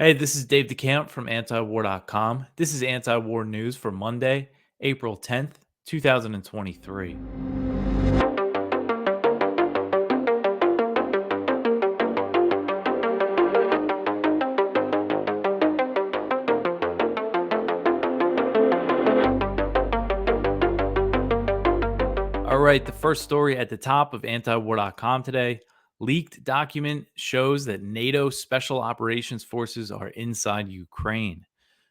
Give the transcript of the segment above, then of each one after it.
Hey, this is Dave DeCamp from antiwar.com. This is anti-war news for Monday, April 10th, 2023. All right, the first story at the top of antiwar.com today. Leaked document shows that NATO special operations forces are inside Ukraine.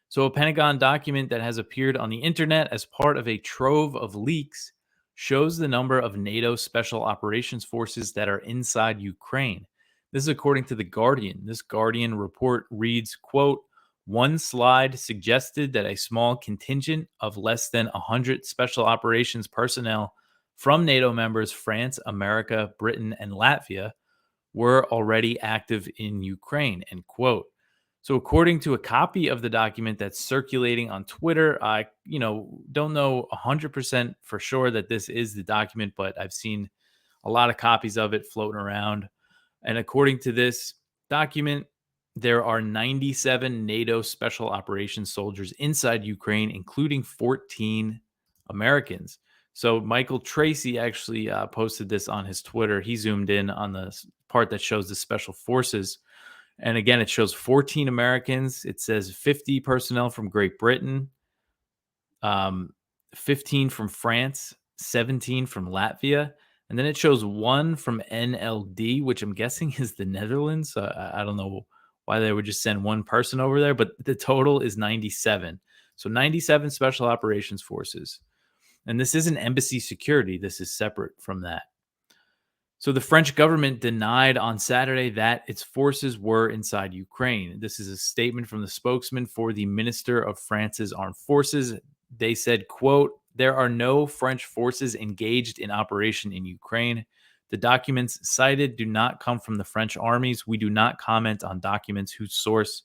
So, a Pentagon document that has appeared on the internet as part of a trove of leaks shows the number of NATO special operations forces that are inside Ukraine. This is according to The Guardian. This Guardian report reads, quote, one slide suggested that a small contingent of less than 100 special operations personnel from NATO members France, America, Britain, and Latvia were already active in Ukraine, end quote. So according to a copy of the document that's circulating on Twitter, I, don't know 100% for sure that this is the document, but I've seen a lot of copies of it floating around. And according to this document, there are 97 NATO special operations soldiers inside Ukraine, including 14 Americans. So Michael Tracy actually posted this on his Twitter. He zoomed in on the part that shows the special forces. And again, it shows 14 Americans. It says 50 personnel from Great Britain, um, 15 from France, 17 from Latvia. And then it shows one from NLD, which I'm guessing is the Netherlands. I don't know why they would just send one person over there, but the total is 97. So 97 special operations forces. And this isn't embassy security. This is separate from that. So the French government denied on Saturday that its forces were inside Ukraine. This is a statement from the spokesman for the Minister of France's Armed Forces. They said, quote, there are no French forces engaged in operation in Ukraine. The documents cited do not come from the French armies. We do not comment on documents whose source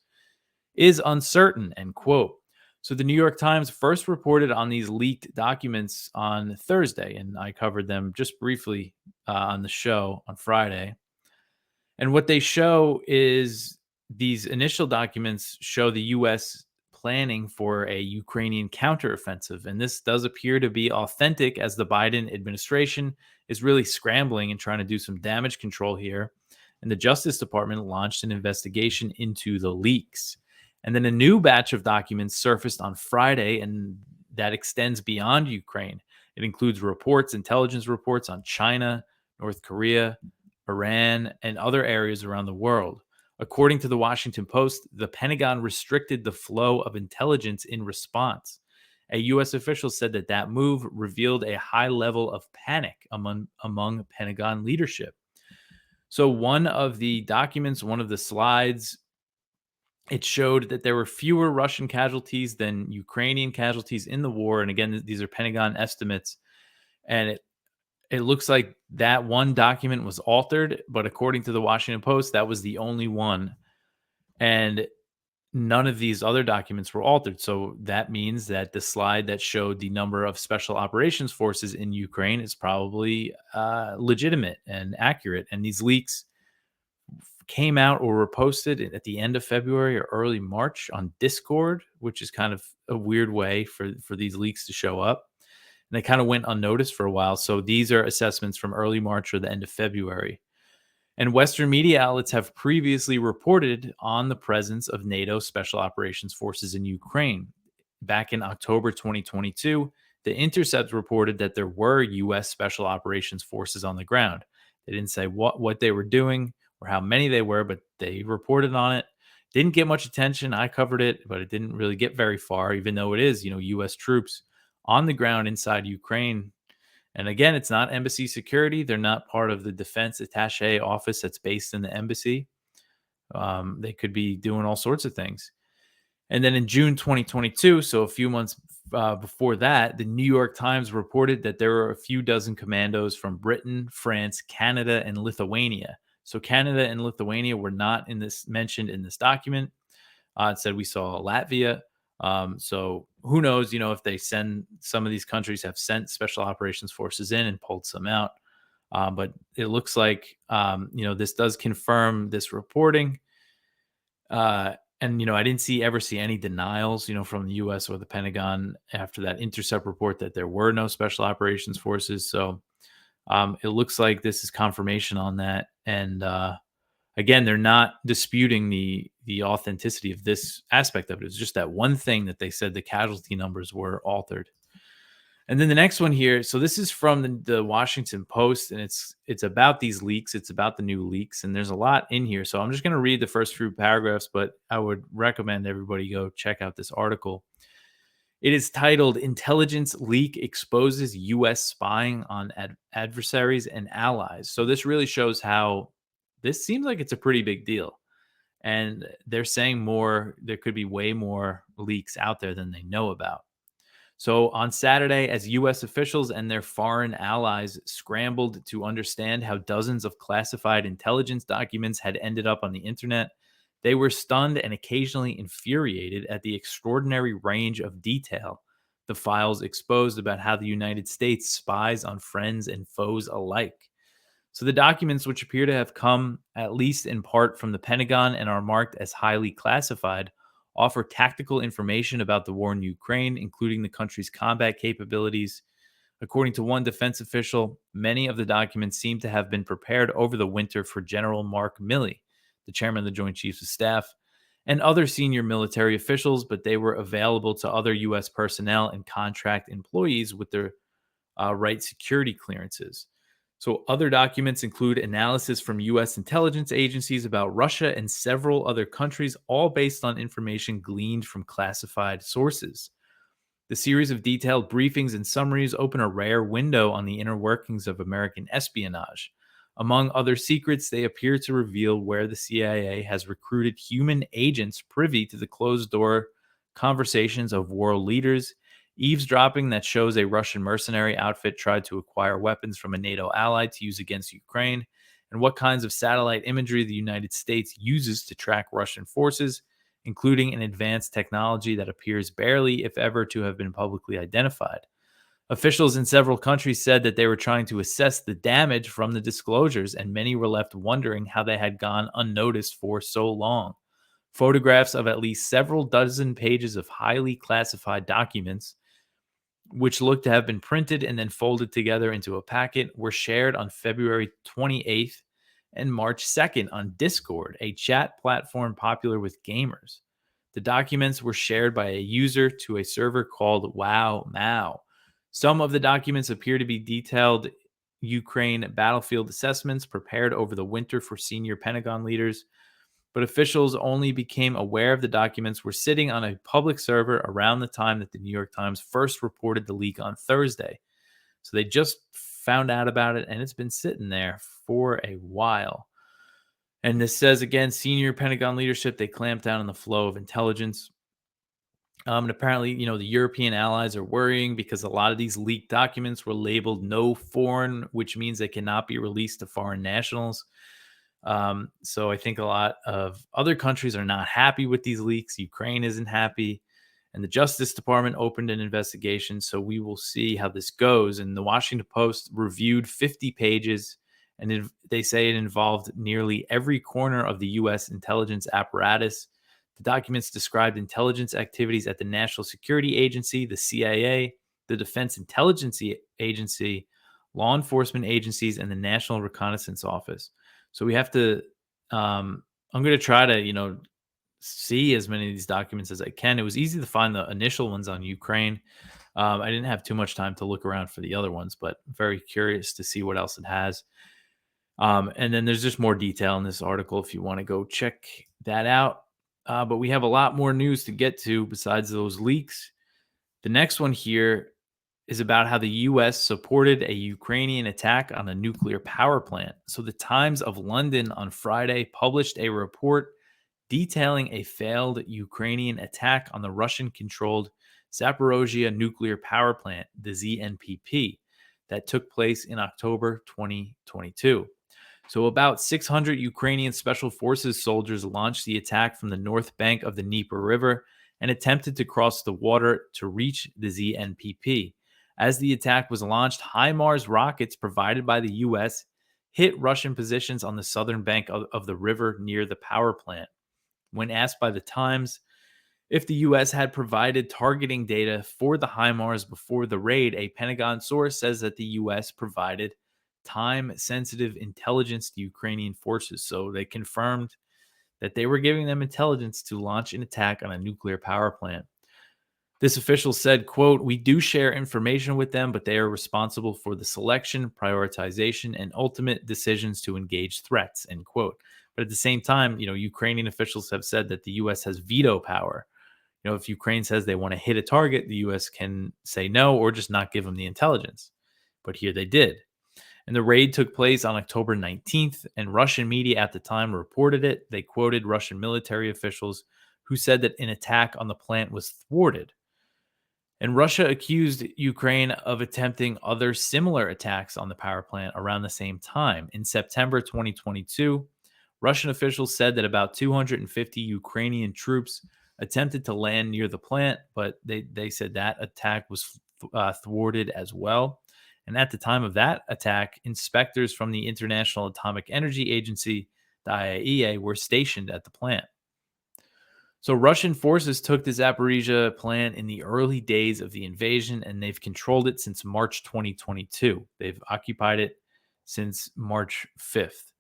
is uncertain, end quote. So the New York Times first reported on these leaked documents on Thursday, and I covered them just briefly on the show on Friday. And what they show is these initial documents show the U.S. planning for a Ukrainian counteroffensive. And this does appear to be authentic as the Biden administration is really scrambling and trying to do some damage control here. And the Justice Department launched an investigation into the leaks. And then a new batch of documents surfaced on Friday, and that extends beyond Ukraine. It includes reports, intelligence reports on China, North Korea, Iran, and other areas around the world. According to the Washington Post, the Pentagon restricted the flow of intelligence in response. A U.S. official said that move revealed a high level of panic among Pentagon leadership. So one of the documents, one of the slides, it showed that there were fewer Russian casualties than Ukrainian casualties in the war. And again, these are Pentagon estimates. And it looks like that one document was altered, but according to the Washington Post, that was the only one. And none of these other documents were altered. So that means that the slide that showed the number of special operations forces in Ukraine is probably legitimate and accurate. And these leaks came out or were posted at the end of February or early March on Discord, which is kind of a weird way for these leaks to show up. And they kind of went unnoticed for a while. So these are assessments from early March or the end of February. And Western media outlets have previously reported on the presence of NATO special operations forces in Ukraine. Back in October 2022, The Intercept reported that there were U.S. special operations forces on the ground. They didn't say what they were doing or how many they were, but they reported on it. Didn't get much attention. I covered it, but it didn't really get very far, even though it is, U.S. troops on the ground inside Ukraine. And again, it's not embassy security. They're not part of the defense attaché office that's based in the embassy. They could be doing all sorts of things. And then in June 2022, so a few months before that, the New York Times reported that there were a few dozen commandos from Britain, France, Canada, and Lithuania. So Canada and Lithuania were not mentioned in this document. It said we saw Latvia. So who knows, if they send, some of these countries have sent special operations forces in and pulled some out. But it looks like, this does confirm this reporting. And, I didn't ever see any denials, from the US or the Pentagon after that intercept report that there were no special operations forces. So it looks like this is confirmation on that. And again, they're not disputing the authenticity of this aspect of it. It's just that one thing that they said the casualty numbers were altered. And then the next one here, so this is from the Washington Post, and it's about these leaks. It's about the new leaks, and there's a lot in here. So I'm just going to read the first few paragraphs, but I would recommend everybody go check out this article. It is titled "Intelligence Leak Exposes U.S. Spying on Adversaries and Allies." So this really shows how this seems like it's a pretty big deal, and they're saying more. There could be way more leaks out there than they know about. So on Saturday, as U.S. officials and their foreign allies scrambled to understand how dozens of classified intelligence documents had ended up on the internet, they were stunned and occasionally infuriated at the extraordinary range of detail the files exposed about how the United States spies on friends and foes alike. So the documents, which appear to have come at least in part from the Pentagon and are marked as highly classified, offer tactical information about the war in Ukraine, including the country's combat capabilities. According to one defense official, many of the documents seem to have been prepared over the winter for General Mark Milley, the chairman of the Joint Chiefs of Staff, and other senior military officials, but they were available to other U.S. personnel and contract employees with their right security clearances. So, other documents include analysis from U.S. intelligence agencies about Russia and several other countries, all based on information gleaned from classified sources. The series of detailed briefings and summaries open a rare window on the inner workings of American espionage. Among other secrets, they appear to reveal where the CIA has recruited human agents privy to the closed door conversations of world leaders, eavesdropping that shows a Russian mercenary outfit tried to acquire weapons from a NATO ally to use against Ukraine, and what kinds of satellite imagery the United States uses to track Russian forces, including an advanced technology that appears barely, if ever, to have been publicly identified. Officials in several countries said that they were trying to assess the damage from the disclosures, and many were left wondering how they had gone unnoticed for so long. Photographs of at least several dozen pages of highly classified documents, which looked to have been printed and then folded together into a packet, were shared on February 28th and March 2nd on Discord, a chat platform popular with gamers. The documents were shared by a user to a server called Wow Mao. Some of the documents appear to be detailed Ukraine battlefield assessments prepared over the winter for senior Pentagon leaders, but officials only became aware of the documents were sitting on a public server around the time that the New York Times first reported the leak on Thursday. So they just found out about it, and it's been sitting there for a while. And this says again, senior Pentagon leadership, they clamped down on the flow of intelligence. And apparently, the European allies are worrying because a lot of these leaked documents were labeled no foreign, which means they cannot be released to foreign nationals. So I think a lot of other countries are not happy with these leaks. Ukraine isn't happy. And the Justice Department opened an investigation. So we will see how this goes. And the Washington Post reviewed 50 pages, and they say it involved nearly every corner of the U.S. intelligence apparatus. The documents described intelligence activities at the National Security Agency, the CIA, the Defense Intelligence Agency, law enforcement agencies, and the National Reconnaissance Office. So we have to, I'm going to try to, see as many of these documents as I can. It was easy to find the initial ones on Ukraine. I didn't have too much time to look around for the other ones, but very curious to see what else it has. And then there's just more detail in this article if you want to go check that out. But we have a lot more news to get to besides those leaks. The next one here is about how the U.S. supported a Ukrainian attack on a nuclear power plant. So the Times of London on Friday published a report detailing a failed Ukrainian attack on the Russian-controlled Zaporizhzhia nuclear power plant, the ZNPP, that took place in October 2022. So about 600 Ukrainian Special Forces soldiers launched the attack from the north bank of the Dnieper River and attempted to cross the water to reach the ZNPP. As the attack was launched, HIMARS rockets provided by the U.S. hit Russian positions on the southern bank of the river near the power plant. When asked by the Times if the U.S. had provided targeting data for the HIMARS before the raid, a Pentagon source says that the U.S. provided time sensitive intelligence to Ukrainian forces. So they confirmed that they were giving them intelligence to launch an attack on a nuclear power plant. This official said, quote, "We do share information with them, but they are responsible for the selection, prioritization, and ultimate decisions to engage threats," end quote. But at the same time, Ukrainian officials have said that the U.S. has veto power. If Ukraine says they want to hit a target, the U.S. can say no or just not give them the intelligence. But here they did. And the raid took place on October 19th, and Russian media at the time reported it. They quoted Russian military officials who said that an attack on the plant was thwarted. And Russia accused Ukraine of attempting other similar attacks on the power plant around the same time. In September 2022, Russian officials said that about 250 Ukrainian troops attempted to land near the plant, but they said that attack was thwarted as well. And at the time of that attack, inspectors from the International Atomic Energy Agency, the IAEA, were stationed at the plant. So Russian forces took the Zaporizhzhia plant in the early days of the invasion, and they've controlled it since March 2022. They've occupied it since March 5th.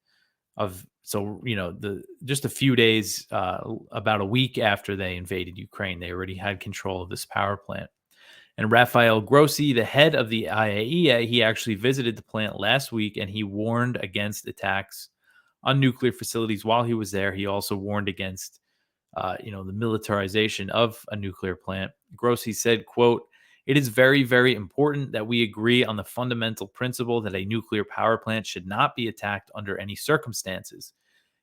The just a few days, about a week after they invaded Ukraine, they already had control of this power plant. And Rafael Grossi, the head of the IAEA, he actually visited the plant last week, and he warned against attacks on nuclear facilities while he was there. He also warned against the militarization of a nuclear plant. Grossi said, quote, "It is very, very important that we agree on the fundamental principle that a nuclear power plant should not be attacked under any circumstances.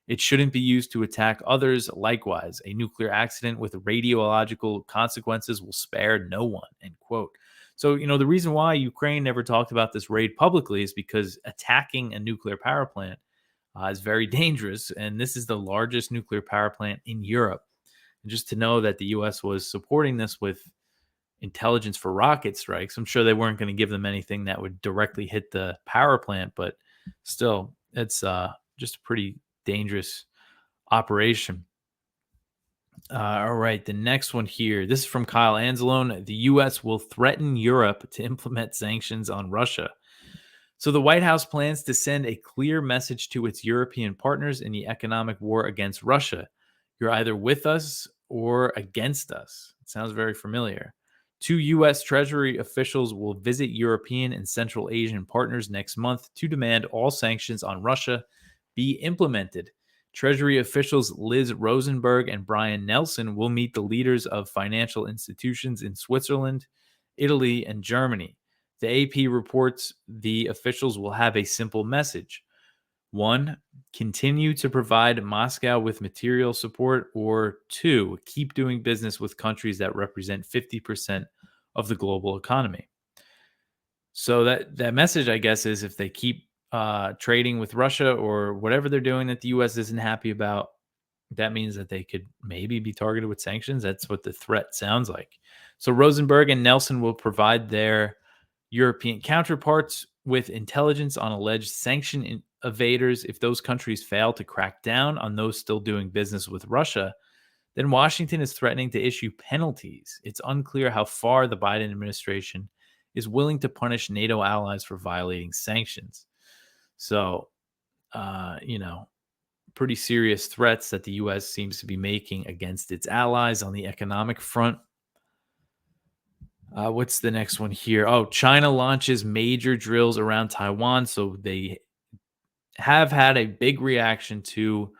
It shouldn't be used to attack others likewise. A nuclear accident with radiological consequences will spare no one," end quote. So, the reason why Ukraine never talked about this raid publicly is because attacking a nuclear power plant is very dangerous. And this is the largest nuclear power plant in Europe. And just to know that the U.S. was supporting this with intelligence for rocket strikes, I'm sure they weren't going to give them anything that would directly hit the power plant, but still, it's just a pretty dangerous operation. All right, the next one here. This is from Kyle Anzalone. The U.S. will threaten Europe to implement sanctions on Russia. So the White House plans to send a clear message to its European partners in the economic war against Russia. You're either with us or against us. It sounds very familiar. 2 U.S. Treasury officials will visit European and Central Asian partners next month to demand all sanctions on Russia be implemented. Treasury officials Liz Rosenberg and Brian Nelson will meet the leaders of financial institutions in Switzerland, Italy, and Germany. The AP reports the officials will have a simple message. 1, continue to provide Moscow with material support, or 2, keep doing business with countries that represent 50% of the global economy. So that message, I guess, is if they keep trading with Russia or whatever they're doing that the U.S. isn't happy about, that means that they could maybe be targeted with sanctions. That's what the threat sounds like. So Rosenberg and Nelson will provide their European counterparts with intelligence on alleged sanction evaders. If those countries fail to crack down on those still doing business with Russia, then Washington is threatening to issue penalties. It's unclear how far the Biden administration is willing to punish NATO allies for violating sanctions. So, pretty serious threats that the U.S. seems to be making against its allies on the economic front. What's the next one here? Oh, China launches major drills around Taiwan. So they have had a big reaction to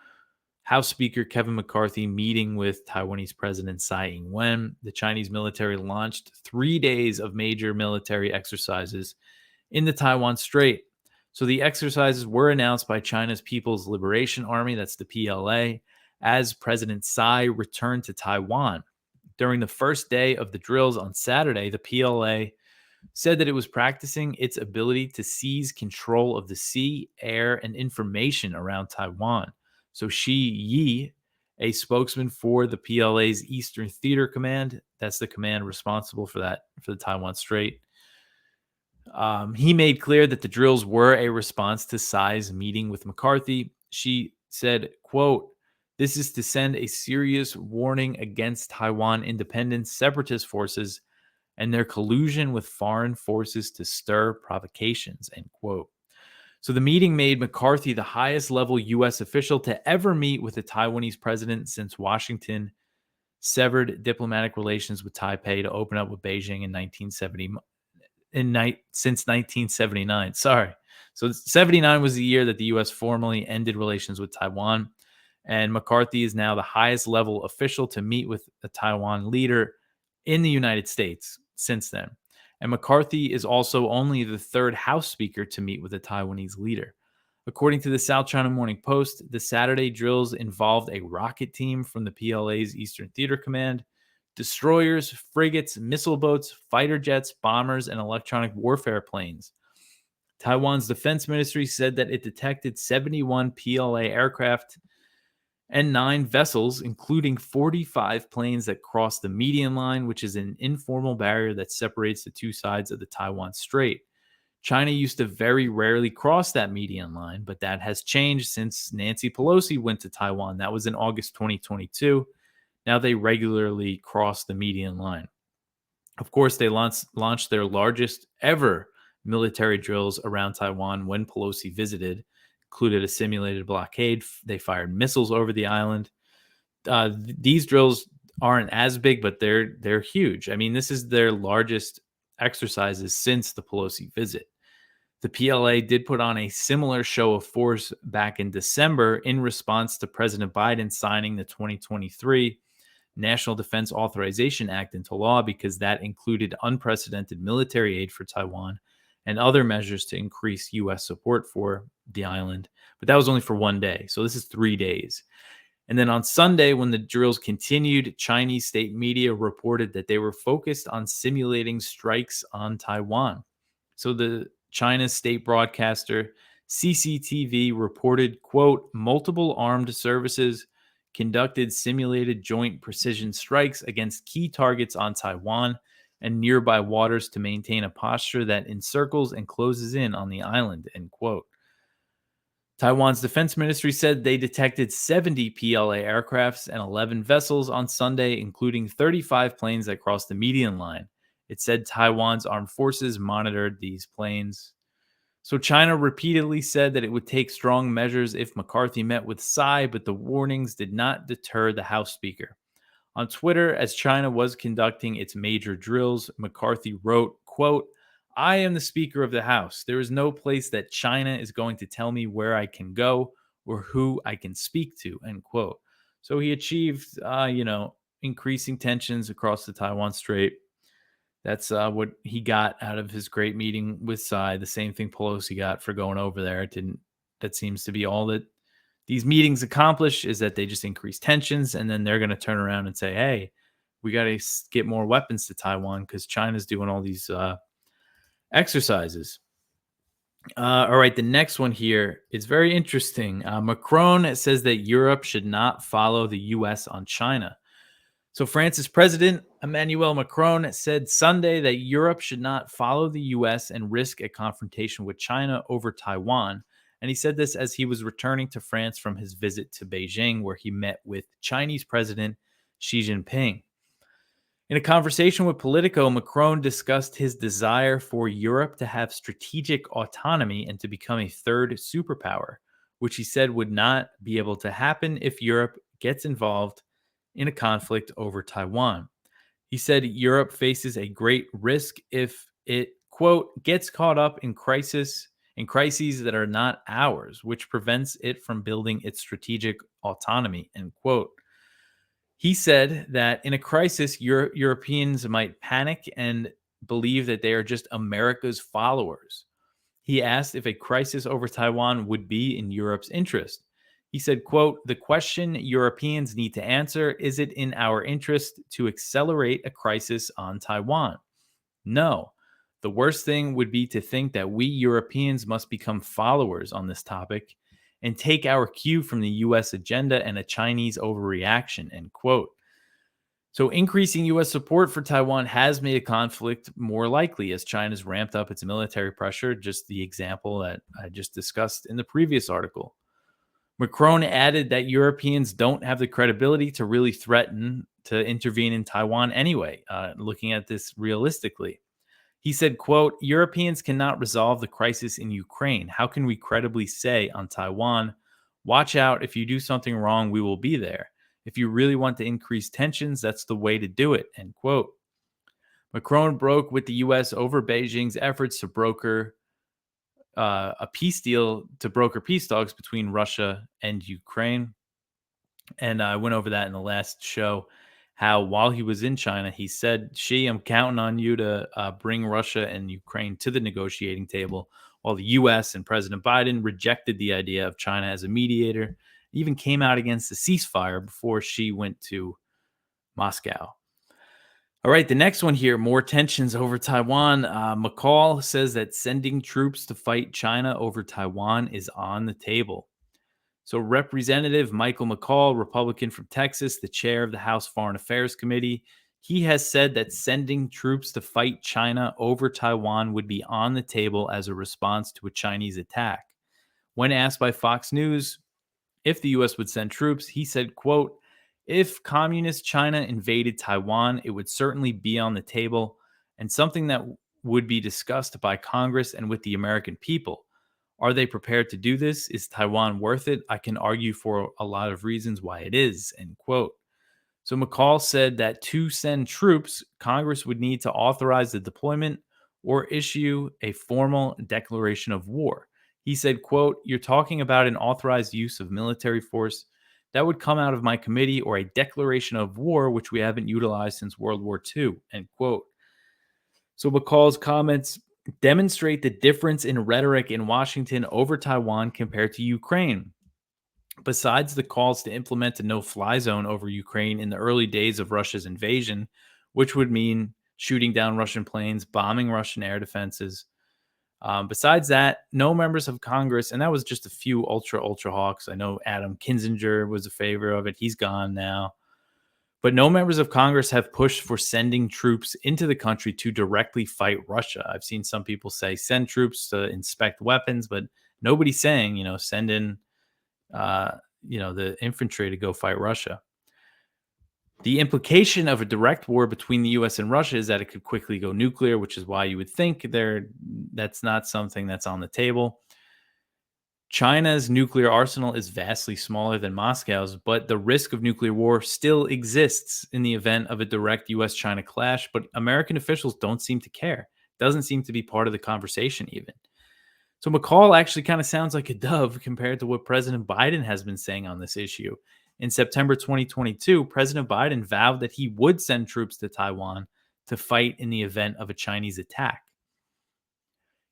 House Speaker Kevin McCarthy meeting with Taiwanese President Tsai Ing-wen. The Chinese military launched 3 days of major military exercises in the Taiwan Strait. So the exercises were announced by China's People's Liberation Army, that's the PLA, as President Tsai returned to Taiwan. During the first day of the drills on Saturday, the PLA said that it was practicing its ability to seize control of the sea, air, and information around Taiwan. So Shi Yi, a spokesman for the PLA's Eastern Theater Command, that's the command responsible for the Taiwan Strait, he made clear that the drills were a response to Tsai's meeting with McCarthy. She said, quote, This is to send a serious warning against Taiwan independence, separatist forces, and their collusion with foreign forces to stir provocations, end quote. So the meeting made McCarthy the highest level U.S. official to ever meet with a Taiwanese president since Washington severed diplomatic relations with Taipei to open up with Beijing in 1970 since 1979. Sorry. So 79 was the year that the U.S. formally ended relations with Taiwan. And McCarthy is now the highest level official to meet with a Taiwan leader in the United States since then. And McCarthy is also only the third House Speaker to meet with a Taiwanese leader. According to the South China Morning Post, the Saturday drills involved a rocket team from the PLA's Eastern Theater Command, destroyers, frigates, missile boats, fighter jets, bombers, and electronic warfare planes. Taiwan's defense ministry said that it detected 71 PLA aircraft and 9 vessels, including 45 planes that crossed the median line, which is an informal barrier that separates the two sides of the Taiwan Strait. China used to very rarely cross that median line, but that has changed since Nancy Pelosi went to Taiwan. That was in August 2022. Now they regularly cross the median line. Of course, they launched their largest ever military drills around Taiwan when Pelosi visited, included a simulated blockade. They fired missiles over the island. These drills aren't as big, but they're huge. I mean, this is their largest exercises since the Pelosi visit. The PLA did put on a similar show of force back in December in response to President Biden signing the 2023 National Defense Authorization Act into law, because that included unprecedented military aid for Taiwan and other measures to increase U.S. support for the island. But that was only for one day. So this is 3 days. And then on Sunday, when the drills continued, Chinese state media reported that they were focused on simulating strikes on Taiwan. So the China's state broadcaster CCTV reported, quote, multiple armed services conducted simulated joint precision strikes against key targets on Taiwan and nearby waters to maintain a posture that encircles and closes in on the island, end quote. Taiwan's defense ministry said they detected 70 PLA aircrafts and 11 vessels on Sunday, including 35 planes that crossed the median line. It said Taiwan's armed forces monitored these planes. So China repeatedly said that it would take strong measures if McCarthy met with Tsai, but the warnings did not deter the House Speaker. On Twitter, as China was conducting its major drills, McCarthy wrote, quote, I am the Speaker of the House. There is no place that China is going to tell me where I can go or who I can speak to, end quote. So he achieved, increasing tensions across the Taiwan Strait. That's what he got out of his great meeting with Tsai. The same thing Pelosi got for going over there. That seems to be all that these meetings accomplish, is that they just increase tensions, and then they're going to turn around and say, hey, we got to get more weapons to Taiwan because China's doing all these exercises. All right, the next one here is very interesting. Macron says that Europe should not follow the U.S. on China. So France's president, Emmanuel Macron, said Sunday that Europe should not follow the U.S. and risk a confrontation with China over Taiwan. And he said this as he was returning to France from his visit to Beijing, where he met with Chinese President Xi Jinping. In a conversation with Politico, Macron discussed his desire for Europe to have strategic autonomy and to become a third superpower, which he said would not be able to happen if Europe gets involved in a conflict over Taiwan. He said Europe faces a great risk if it, quote, gets caught up in crises that are not ours, which prevents it from building its strategic autonomy, end quote. He said that in a crisis, Europeans might panic and believe that they are just America's followers. He asked if a crisis over Taiwan would be in Europe's interest. He said, quote, the question Europeans need to answer, is it in our interest to accelerate a crisis on Taiwan? No. The worst thing would be to think that we Europeans must become followers on this topic and take our cue from the U.S. agenda and a Chinese overreaction, end quote. So increasing U.S. support for Taiwan has made a conflict more likely as China's ramped up its military pressure, just the example that I just discussed in the previous article. Macron added that Europeans don't have the credibility to really threaten to intervene in Taiwan anyway, looking at this realistically. He said, quote, Europeans cannot resolve the crisis in Ukraine. How can we credibly say on Taiwan, watch out, if you do something wrong, we will be there. If you really want to increase tensions, that's the way to do it, end quote. Macron broke with the U.S. over Beijing's efforts to broker a peace deal to broker peace talks between Russia and Ukraine. And I went over that in the last show. How while he was in China, he said, "Xi, I'm counting on you to bring Russia and Ukraine to the negotiating table." While the U.S. and President Biden rejected the idea of China as a mediator, even came out against the ceasefire before Xi went to Moscow. All right, the next one here, more tensions over Taiwan. McCall says that sending troops to fight China over Taiwan is on the table. So, Representative Michael McCall, Republican from Texas, the chair of the House Foreign Affairs Committee, he has said that sending troops to fight China over Taiwan would be on the table as a response to a Chinese attack. When asked by Fox News if the U.S. would send troops, he said, quote, if communist China invaded Taiwan, it would certainly be on the table and something that would be discussed by Congress and with the American people. Are they prepared to do this? Is Taiwan worth it? I can argue for a lot of reasons why it is, end quote. So McCall said that to send troops, Congress would need to authorize the deployment or issue a formal declaration of war. He said, quote, you're talking about an authorized use of military force that would come out of my committee or a declaration of war, which we haven't utilized since World War II, end quote. So McCall's comments demonstrate the difference in rhetoric in Washington over Taiwan compared to Ukraine. Besides the calls to implement a no-fly zone over Ukraine in the early days of Russia's invasion, which would mean shooting down Russian planes, bombing Russian air defenses. Besides that, no members of Congress, and that was just a few ultra hawks. I know Adam Kinzinger was a favor of it. He's gone now. But no members of Congress have pushed for sending troops into the country to directly fight Russia. I've seen some people say send troops to inspect weapons, but nobody's saying, send in, the infantry to go fight Russia. The implication of a direct war between the U.S. and Russia is that it could quickly go nuclear, which is why you would think that's not something that's on the table. China's nuclear arsenal is vastly smaller than Moscow's, but the risk of nuclear war still exists in the event of a direct US-China clash, but American officials don't seem to care. Doesn't seem to be part of the conversation even. So McCall actually kind of sounds like a dove compared to what President Biden has been saying on this issue. In September 2022, President Biden vowed that he would send troops to Taiwan to fight in the event of a Chinese attack.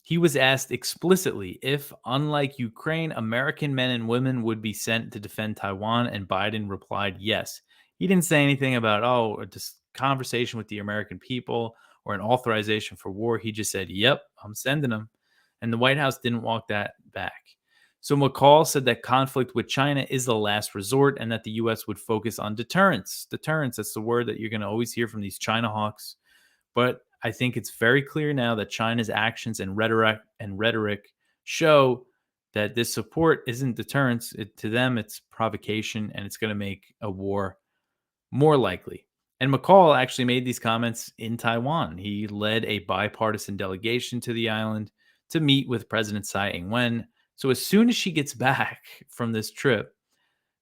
He was asked explicitly if, unlike Ukraine, American men and women would be sent to defend Taiwan, and Biden replied yes. He didn't say anything about, a conversation with the American people or an authorization for war. He just said, yep, I'm sending them. And the White House didn't walk that back. So McCall said that conflict with China is the last resort and that the U.S. would focus on deterrence. Deterrence, that's the word that you're going to always hear from these China hawks. But I think it's very clear now that China's actions and rhetoric show that this support isn't deterrence. To them, it's provocation, and it's going to make a war more likely. And McCall actually made these comments in Taiwan. He led a bipartisan delegation to the island to meet with President Tsai Ing-wen. So as soon as she gets back from this trip,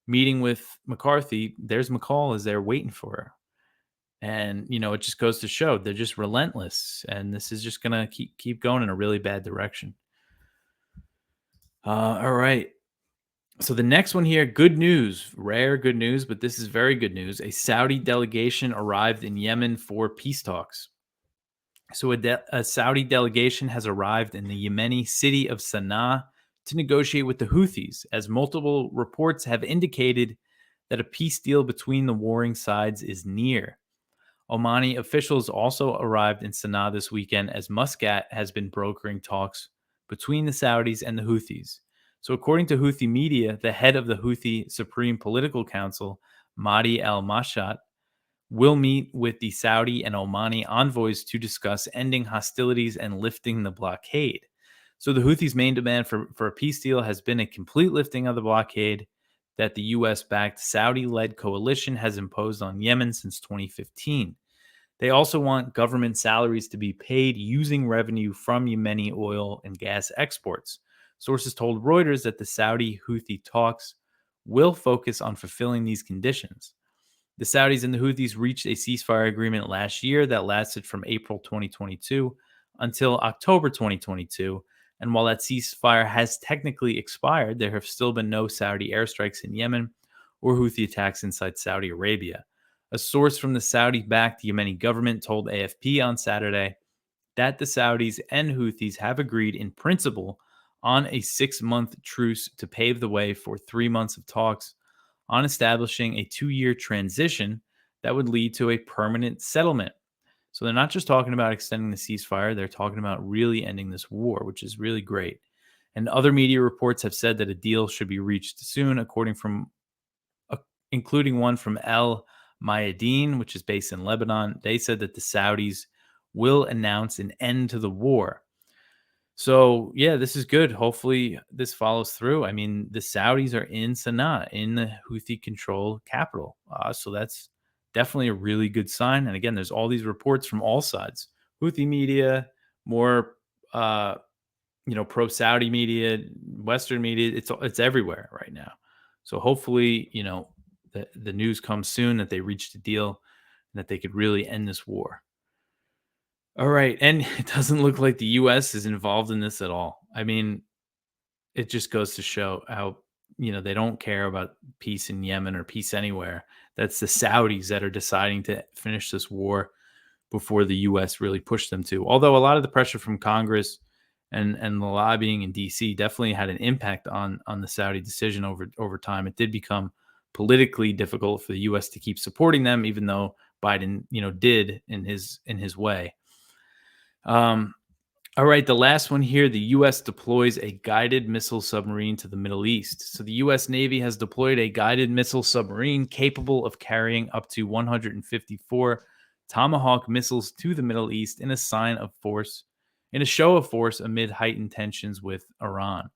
meeting with McCarthy, there's McCall is there waiting for her. And, it just goes to show they're just relentless. And this is just going to keep going in a really bad direction. All right. So the next one here, good news, rare good news, but this is very good news. A Saudi delegation arrived in Yemen for peace talks. So a Saudi delegation has arrived in the Yemeni city of Sana'a to negotiate with the Houthis, as multiple reports have indicated that a peace deal between the warring sides is near. Omani officials also arrived in Sana'a this weekend as Muscat has been brokering talks between the Saudis and the Houthis. So according to Houthi media, the head of the Houthi Supreme Political Council, Mahdi al-Mashat, will meet with the Saudi and Omani envoys to discuss ending hostilities and lifting the blockade. So the Houthis' main demand for a peace deal has been a complete lifting of the blockade. that the U.S. backed Saudi led coalition has imposed on Yemen since 2015. They also want government salaries to be paid using revenue from Yemeni oil and gas exports. Sources told Reuters that the Saudi Houthi talks will focus on fulfilling these conditions. The Saudis and the Houthis reached a ceasefire agreement last year that lasted from April 2022 until October 2022. And while that ceasefire has technically expired, there have still been no Saudi airstrikes in Yemen or Houthi attacks inside Saudi Arabia. A source from the Saudi backed Yemeni government told AFP on Saturday that the Saudis and Houthis have agreed in principle on a 6-month truce to pave the way for 3 months of talks on establishing a 2-year transition that would lead to a permanent settlement. So they're not just talking about extending the ceasefire, they're talking about really ending this war, which is really great. And other media reports have said that a deal should be reached soon, including one from El Mayadeen, which is based in Lebanon. They said that the Saudis will announce an end to the war. So, yeah, this is good. Hopefully, this follows through. I mean, the Saudis are in Sana'a, in the Houthi-controlled capital. So that's definitely a really good sign. And again, there's all these reports from all sides: Houthi media, more, pro-Saudi media, Western media. It's everywhere right now. So hopefully, the news comes soon that they reached a deal and that they could really end this war. All right. And it doesn't look like the US is involved in this at all. I mean, it just goes to show how, they don't care about peace in Yemen or peace anywhere. That's the Saudis that are deciding to finish this war before the US really pushed them to. Although a lot of the pressure from Congress and the lobbying in DC definitely had an impact on the Saudi decision over time. It did become politically difficult for the US to keep supporting them, even though Biden, did in his way. All right, the last one here. The U.S. deploys a guided missile submarine to the Middle East. So the U.S. Navy has deployed a guided missile submarine capable of carrying up to 154 Tomahawk missiles to the Middle East in a show of force amid heightened tensions with Iran.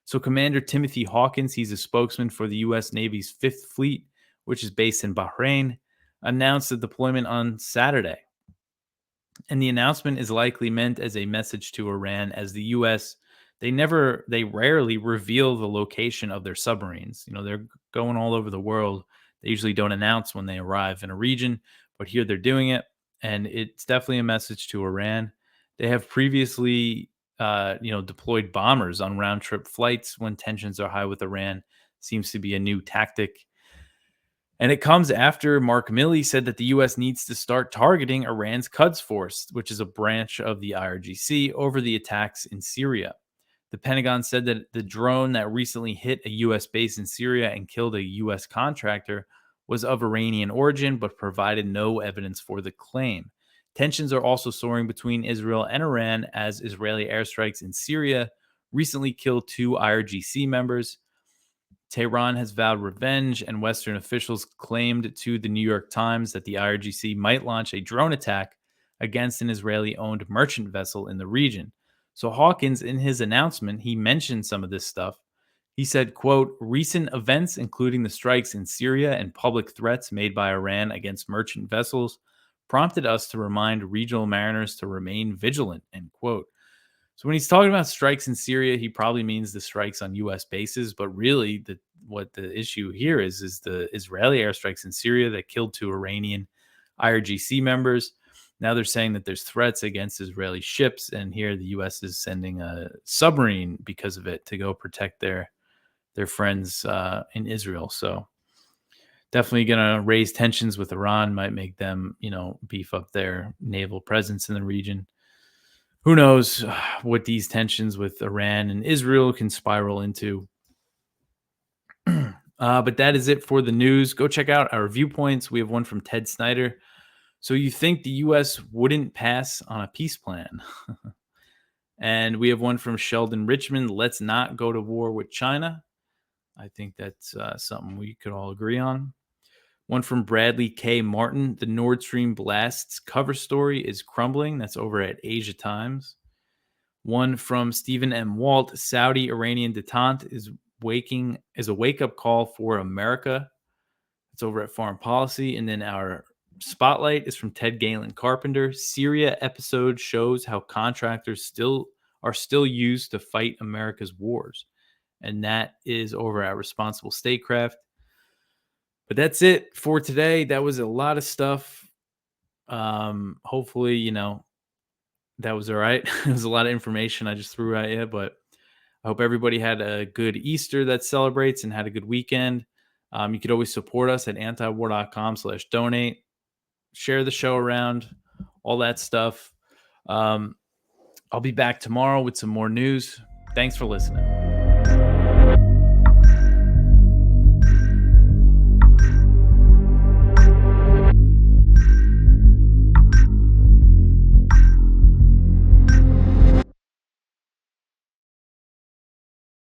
So Commander Timothy Hawkins, he's a spokesman for the U.S. Navy's Fifth Fleet, which is based in Bahrain, announced the deployment on Saturday. And the announcement is likely meant as a message to Iran, as the U.S. they rarely reveal the location of their submarines. They're going all over the world. They usually don't announce when they arrive in a region, but here they're doing it, and it's definitely a message to Iran. They have previously, deployed bombers on round-trip flights when tensions are high with Iran. Seems to be a new tactic. And it comes after Mark Milley said that the U.S. needs to start targeting Iran's Quds Force, which is a branch of the IRGC, over the attacks in Syria. The Pentagon said that the drone that recently hit a U.S. base in Syria and killed a U.S. contractor was of Iranian origin, but provided no evidence for the claim. Tensions are also soaring between Israel and Iran as Israeli airstrikes in Syria recently killed 2 IRGC members. Tehran has vowed revenge, and Western officials claimed to the New York Times that the IRGC might launch a drone attack against an Israeli-owned merchant vessel in the region. So Hawkins, in his announcement, he mentioned some of this stuff. He said, quote, "Recent events, including the strikes in Syria and public threats made by Iran against merchant vessels, prompted us to remind regional mariners to remain vigilant," end quote. So when he's talking about strikes in Syria, he probably means the strikes on U.S. bases. But really, what the issue here is the Israeli airstrikes in Syria that killed 2 Iranian IRGC members. Now they're saying that there's threats against Israeli ships, and here the U.S. is sending a submarine because of it to go protect their friends in Israel. So definitely going to raise tensions with Iran, might make them, beef up their naval presence in the region. Who knows what these tensions with Iran and Israel can spiral into. But that is it for the news. Go check out our viewpoints. We have one from Ted Snyder. So you think the U.S. wouldn't pass on a peace plan? And we have one from Sheldon Richmond. Let's not go to war with China. I think that's something we could all agree on. One from Bradley K. Martin. The Nord Stream blasts cover story is crumbling. That's over at Asia Times. One from Stephen M. Walt. Saudi-Iranian detente is a wake-up call for America. It's over at Foreign Policy. And then our spotlight is from Ted Galen Carpenter. Syria episode shows how contractors are still used to fight America's wars. And that is over at Responsible Statecraft. But that's it for today. That was a lot of stuff. Hopefully, that was all right. It was a lot of information I just threw at you, but I hope everybody had a good Easter that celebrates and had a good weekend. You could always support us at antiwar.com/donate. Share the show around, all that stuff. I'll be back tomorrow with some more news. Thanks for listening.